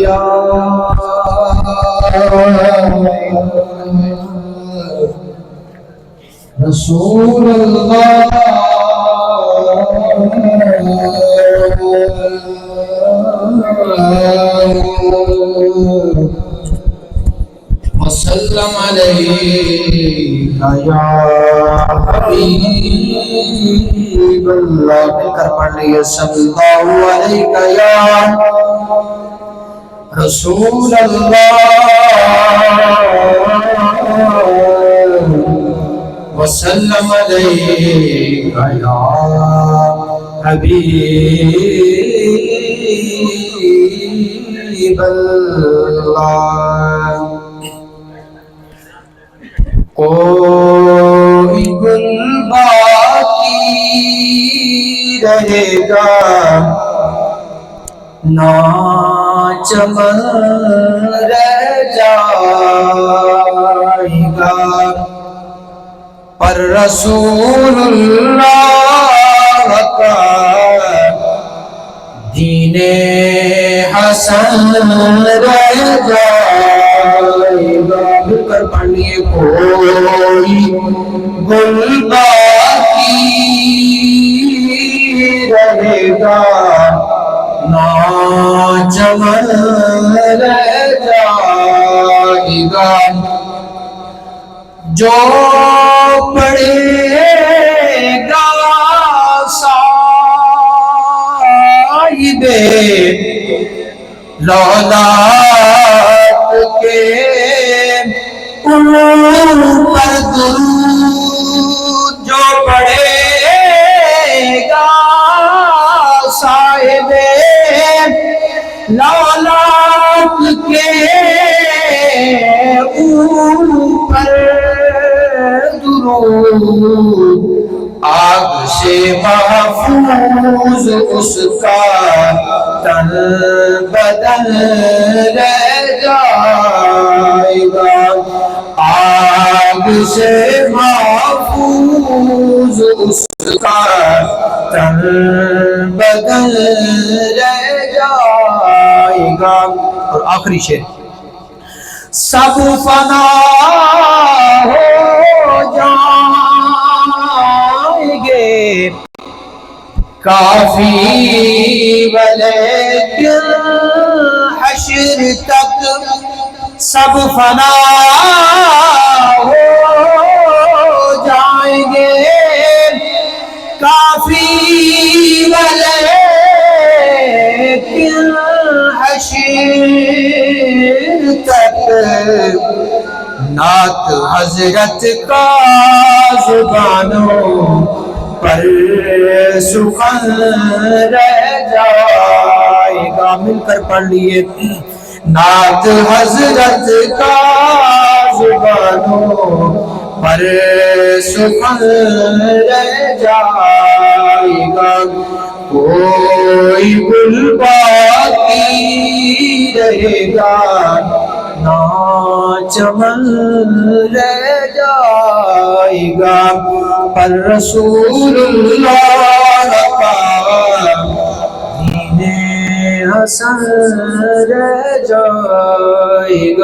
یا رسول اللہ وسلم علیک یا حبیب اللہ. مل کر پڑھ لیے صلی اللہ علیک یا رسول اللہ وسلم علیک یا حبیب اللہ. کوئی گل باقی رہے گا نہ چمن رہ جائے گا، پر رسول اللہ کا دین حسن رہ جائے گا. مل کر پڑھیے کوئی گل باقی رہے گا نہ چمن رہ جائے گا، جو پڑے گا صاحب رولات کے اوپر درود، جو پڑے گا صاحب رولات کے اوپر درود، آگ سے محفوظ اس کا تن بدن رہ جائے گا. آگ سے محفوظ اس کا تن بدن رہ جائے گا. اور آخری شعر، سب فنا ہو جائیں گے کافی ولیکن حشر تک، سب فنا ہو جائیں گے کافی ولیکن حشر تک، نعت حضرت کا زبانوں پر سخن رہ جائے گا. مل کر پڑھ لیے نعت حضرت کا زبانوں پر سخن رہ جائے گا. کوئی گل باقی رہے گا نہ چمن رہ جائے گا، پر رسول اللہ کا دین حسن رہ جائے گا.